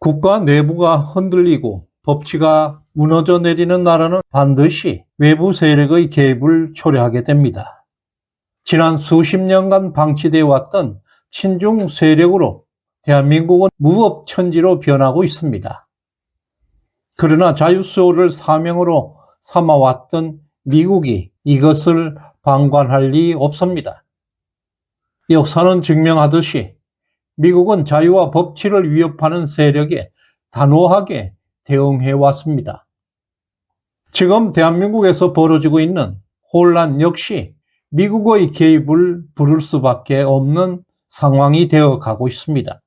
국가 내부가 흔들리고 법치가 무너져 내리는 나라는 반드시 외부 세력의 개입을 초래하게 됩니다. 지난 수십 년간 방치되어 왔던 친중 세력으로 대한민국은 무법천지로 변하고 있습니다. 그러나 자유수호를 사명으로 삼아왔던 미국이 이것을 방관할 리 없습니다. 역사는 증명하듯이 미국은 자유와 법치를 위협하는 세력에 단호하게 대응해 왔습니다. 지금 대한민국에서 벌어지고 있는 혼란 역시 미국의 개입을 부를 수밖에 없는 상황이 되어 가고 있습니다.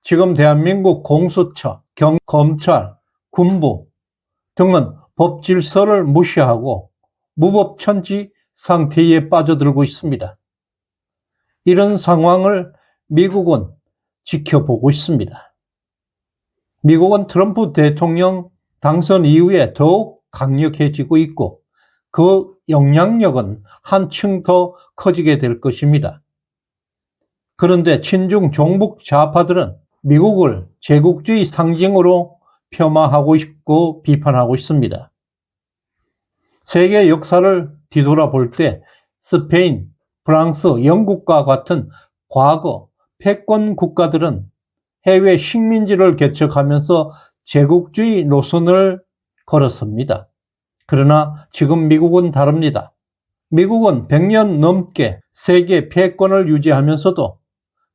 지금 대한민국 공수처, 검찰, 군부 등은 법 질서를 무시하고 무법천지 상태에 빠져들고 있습니다. 이런 상황을 미국은 지켜보고 있습니다. 미국은 트럼프 대통령 당선 이후에 더욱 강력해지고 있고 그 영향력은 한층 더 커지게 될 것입니다. 그런데 친중 종북 좌파들은 미국을 제국주의 상징으로 폄하하고 있고 비판하고 있습니다. 세계 역사를 뒤돌아볼 때 스페인, 프랑스, 영국과 같은 과거 패권 국가들은 해외 식민지를 개척하면서 제국주의 노선을 걸었습니다. 그러나 지금 미국은 다릅니다. 미국은 100년 넘게 세계 패권을 유지하면서도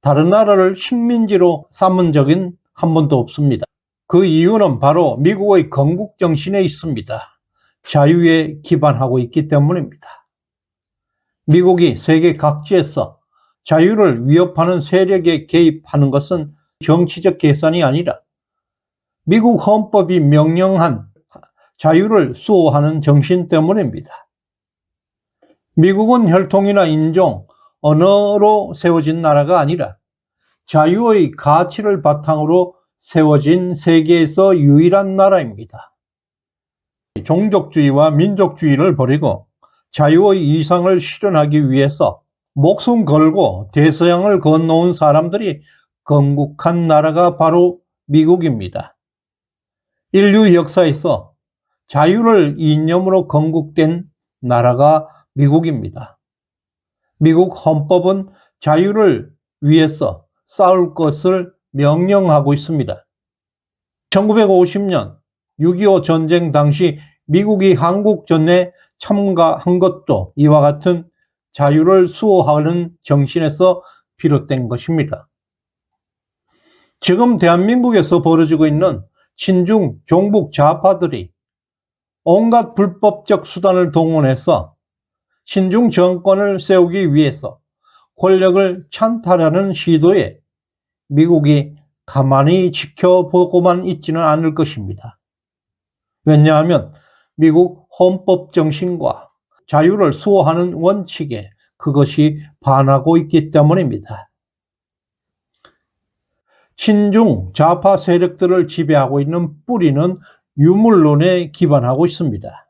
다른 나라를 식민지로 삼은 적은 한 번도 없습니다. 그 이유는 바로 미국의 건국 정신에 있습니다. 자유에 기반하고 있기 때문입니다. 미국이 세계 각지에서 자유를 위협하는 세력에 개입하는 것은 정치적 계산이 아니라 미국 헌법이 명령한 자유를 수호하는 정신 때문입니다. 미국은 혈통이나 인종, 언어로 세워진 나라가 아니라 자유의 가치를 바탕으로 세워진 세계에서 유일한 나라입니다. 종족주의와 민족주의를 버리고 자유의 이상을 실현하기 위해서 목숨 걸고 대서양을 건너온 사람들이 건국한 나라가 바로 미국입니다. 인류 역사에서 자유를 이념으로 건국된 나라가 미국입니다. 미국 헌법은 자유를 위해서 싸울 것을 명령하고 있습니다. 1950년 6.25 전쟁 당시 미국이 한국전에 참가한 것도 이와 같은 자유를 수호하는 정신에서 비롯된 것입니다. 지금 대한민국에서 벌어지고 있는 친중 종북 좌파들이 온갖 불법적 수단을 동원해서 친중 정권을 세우기 위해서 권력을 찬탈하는 시도에 미국이 가만히 지켜보고만 있지는 않을 것입니다. 왜냐하면 미국 헌법 정신과 자유를 수호하는 원칙에 그것이 반하고 있기 때문입니다. 친중 좌파 세력들을 지배하고 있는 뿌리는 유물론에 기반하고 있습니다.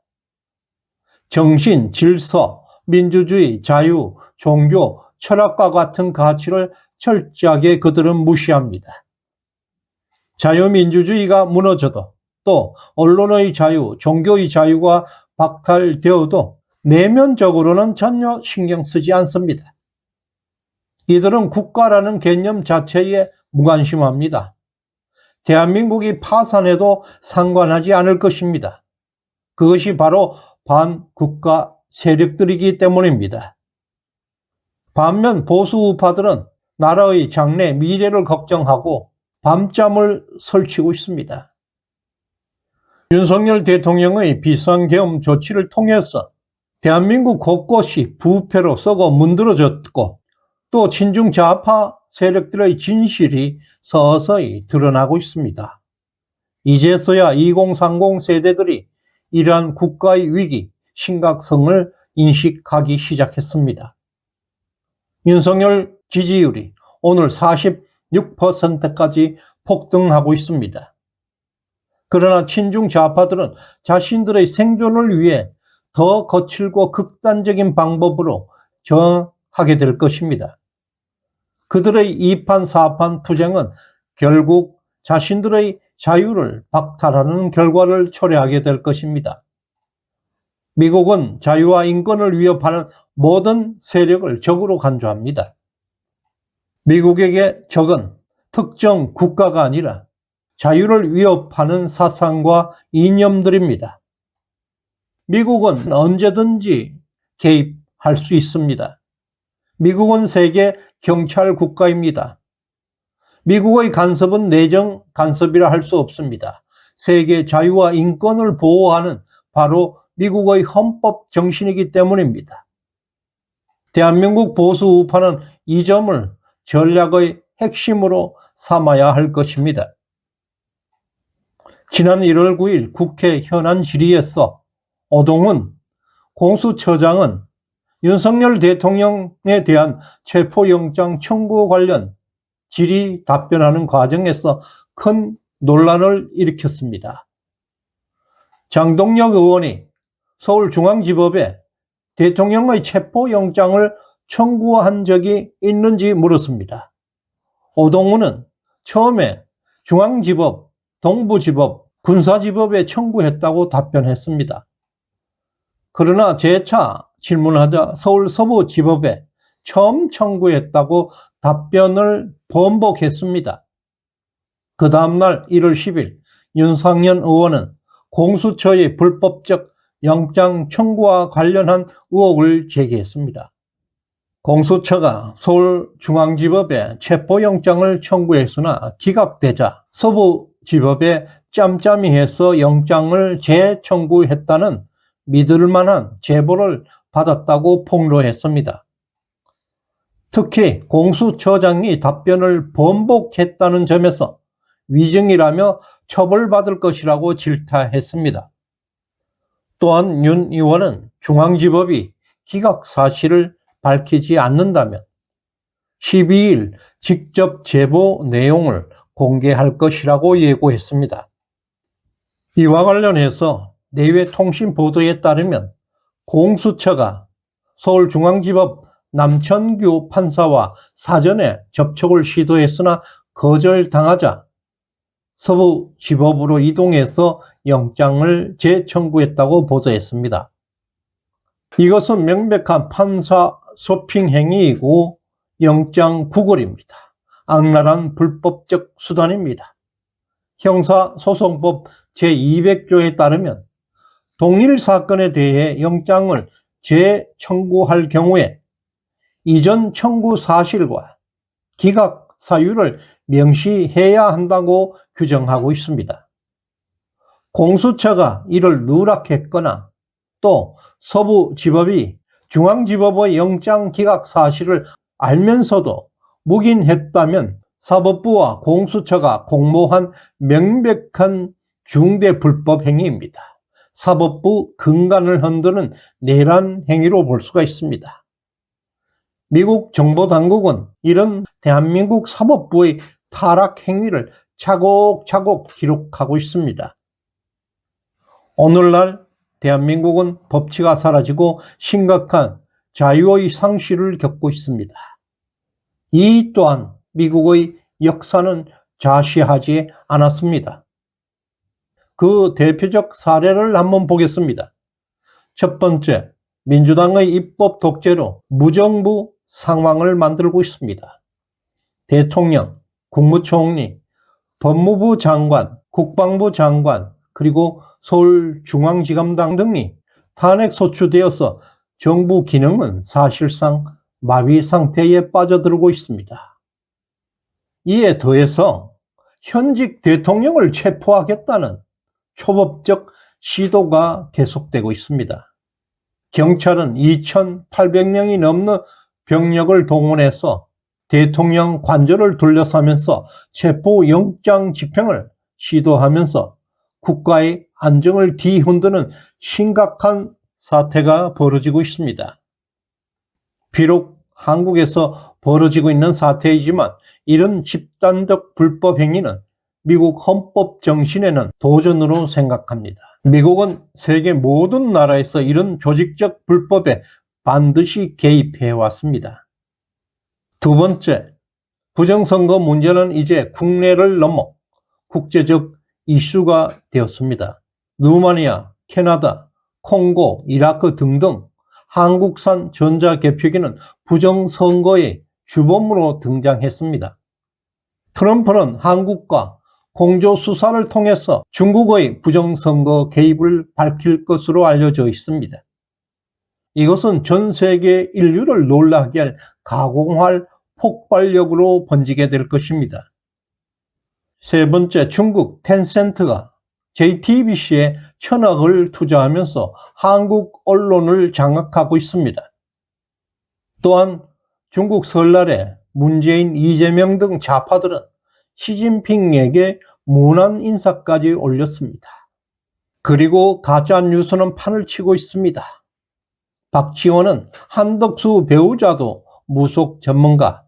정신, 질서, 민주주의, 자유, 종교, 철학과 같은 가치를 철저하게 그들은 무시합니다. 자유민주주의가 무너져도 또 언론의 자유, 종교의 자유가 박탈되어도 내면적으로는 전혀 신경 쓰지 않습니다. 이들은 국가라는 개념 자체에 무관심합니다. 대한민국이 파산해도 상관하지 않을 것입니다. 그것이 바로 반국가 세력들이기 때문입니다. 반면 보수 우파들은 나라의 장래, 미래를 걱정하고 밤잠을 설치고 있습니다. 윤석열 대통령의 비상계엄 조치를 통해서 대한민국 곳곳이 부패로 썩어 문드러졌고 또 친중 좌파 세력들의 진실이 서서히 드러나고 있습니다. 이제서야 2030 세대들이 이러한 국가의 위기, 심각성을 인식하기 시작했습니다. 윤석열 지지율이 오늘 46%까지 폭등하고 있습니다. 그러나 친중 좌파들은 자신들의 생존을 위해 더 거칠고 극단적인 방법으로 저항하게 될 것입니다. 그들의 이판 사판 투쟁은 결국 자신들의 자유를 박탈하는 결과를 초래하게 될 것입니다. 미국은 자유와 인권을 위협하는 모든 세력을 적으로 간주합니다. 미국에게 적은 특정 국가가 아니라 자유를 위협하는 사상과 이념들입니다. 미국은 언제든지 개입할 수 있습니다. 미국은 세계 경찰 국가입니다. 미국의 간섭은 내정 간섭이라 할 수 없습니다. 세계 자유와 인권을 보호하는 바로 미국의 헌법 정신이기 때문입니다. 대한민국 보수 우파는 이 점을 전략의 핵심으로 삼아야 할 것입니다. 지난 1월 9일 국회 현안 질의에서 오동훈 공수처장은 윤석열 대통령에 대한 체포영장 청구 관련 질의 답변하는 과정에서 큰 논란을 일으켰습니다. 장동혁 의원이 서울중앙지법에 대통령의 체포영장을 청구한 적이 있는지 물었습니다. 오동훈은 처음에 중앙지법, 동부지법, 군사지법에 청구했다고 답변했습니다. 그러나 재차 질문하자 서울 서부지법에 처음 청구했다고 답변을 번복했습니다. 그 다음날 1월 10일 윤상현 의원은 공수처의 불법적 영장 청구와 관련한 의혹을 제기했습니다. 공수처가 서울중앙지법에 체포영장을 청구했으나 기각되자 서부지법에 짬짬이해서 영장을 재청구했다는 믿을만한 제보를 받았다고 폭로했습니다. 특히 공수처장이 답변을 번복했다는 점에서 위증이라며 처벌받을 것이라고 질타했습니다. 또한 윤 의원은 중앙지법이 기각 사실을 밝히지 않는다면 12일 직접 제보 내용을 공개할 것이라고 예고했습니다. 이와 관련해서 내외 통신 보도에 따르면 공수처가 서울중앙지법 남천규 판사와 사전에 접촉을 시도했으나 거절당하자 서부지법으로 이동해서 영장을 재청구했다고 보도했습니다. 이것은 명백한 판사 쇼핑 행위이고 영장 구걸입니다. 악랄한 불법적 수단입니다. 형사소송법 제200조에 따르면 동일 사건에 대해 영장을 재청구할 경우에 이전 청구 사실과 기각 사유를 명시해야 한다고 규정하고 있습니다. 공수처가 이를 누락했거나 또 서부지법이 중앙지법의 영장 기각 사실을 알면서도 묵인했다면 사법부와 공수처가 공모한 명백한 중대 불법 행위입니다. 사법부 근간을 흔드는 내란 행위로 볼 수가 있습니다. 미국 정보당국은 이런 대한민국 사법부의 타락 행위를 차곡차곡 기록하고 있습니다. 오늘날 대한민국은 법치가 사라지고 심각한 자유의 상실을 겪고 있습니다. 이 또한 미국의 역사는 좌시하지 않았습니다. 그 대표적 사례를 한번 보겠습니다. 첫 번째, 민주당의 입법 독재로 무정부 상황을 만들고 있습니다. 대통령, 국무총리, 법무부 장관, 국방부 장관, 그리고 서울중앙지검장 등이 탄핵 소추되어서 정부 기능은 사실상 마비 상태에 빠져들고 있습니다. 이에 더해서 현직 대통령을 체포하겠다는 초법적 시도가 계속되고 있습니다. 경찰은 2,800명이 넘는 병력을 동원해서 대통령 관저를 둘러싸면서 체포영장 집행을 시도하면서 국가의 안정을 뒤흔드는 심각한 사태가 벌어지고 있습니다. 비록 한국에서 벌어지고 있는 사태이지만 이런 집단적 불법 행위는 미국 헌법 정신에는 도전으로 생각합니다. 미국은 세계 모든 나라에서 이런 조직적 불법에 반드시 개입해 왔습니다. 두 번째, 부정선거 문제는 이제 국내를 넘어 국제적 이슈가 되었습니다. 루마니아, 캐나다, 콩고, 이라크 등등 한국산 전자개표기는 부정선거의 주범으로 등장했습니다. 트럼프는 한국과 공조수사를 통해서 중국의 부정선거 개입을 밝힐 것으로 알려져 있습니다. 이것은 전 세계 인류를 놀라게 할 가공할 폭발력으로 번지게 될 것입니다. 세 번째, 중국 텐센트가 JTBC에 1,000억을 투자하면서 한국 언론을 장악하고 있습니다. 또한 중국 설날에 문재인, 이재명 등 좌파들은 시진핑에게 무난 인사까지 올렸습니다. 그리고 가짜뉴스는 판을 치고 있습니다. 박지원은 한덕수 배우자도 무속 전문가,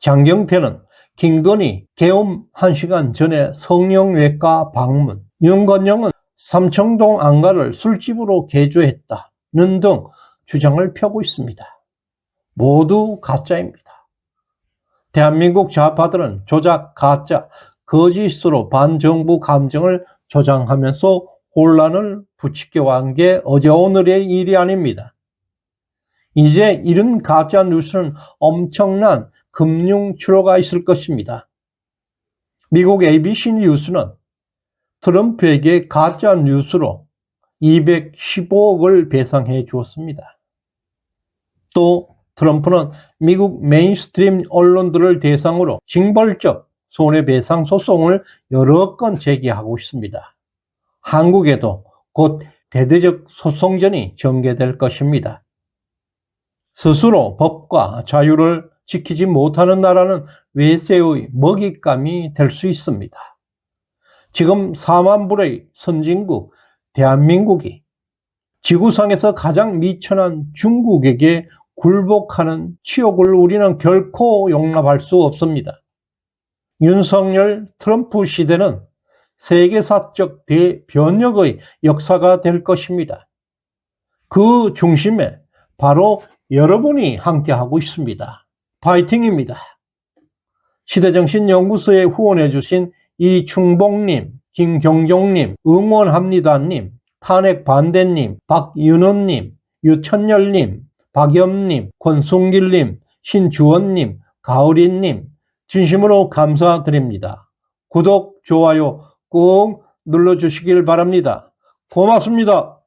장경태는 김건희 계엄 1시간 전에 성형외과 방문, 윤건영은 삼청동 안가를 술집으로 개조했다는 등 주장을 펴고 있습니다. 모두 가짜입니다. 대한민국 좌파들은 조작, 가짜, 거짓으로 반정부 감정을 조장하면서 혼란을 부추겨온 게 어제 오늘의 일이 아닙니다. 이제 이런 가짜 뉴스는 엄청난 금융 출호가 있을 것입니다. 미국 ABC 뉴스는 트럼프에게 가짜 뉴스로 215억을 배상해 주었습니다. 또 트럼프는 미국 메인스트림 언론들을 대상으로 징벌적 손해배상 소송을 여러 건 제기하고 있습니다. 한국에도 곧 대대적 소송전이 전개될 것입니다. 스스로 법과 자유를 지키지 못하는 나라는 외세의 먹잇감이 될 수 있습니다. 지금 4만 불의 선진국 대한민국이 지구상에서 가장 미천한 중국에게 굴복하는 치욕을 우리는 결코 용납할 수 없습니다. 윤석열, 트럼프 시대는 세계사적 대변혁의 역사가 될 것입니다. 그 중심에 바로 여러분이 함께하고 있습니다. 파이팅입니다. 시대정신연구소에 후원해 주신 이충복님, 김경종님, 응원합니다님, 탄핵반대님, 박윤원님, 유천열님, 박염님, 권순길님, 신주원님, 가을이님 진심으로 감사드립니다. 구독, 좋아요 꼭 눌러주시길 바랍니다. 고맙습니다.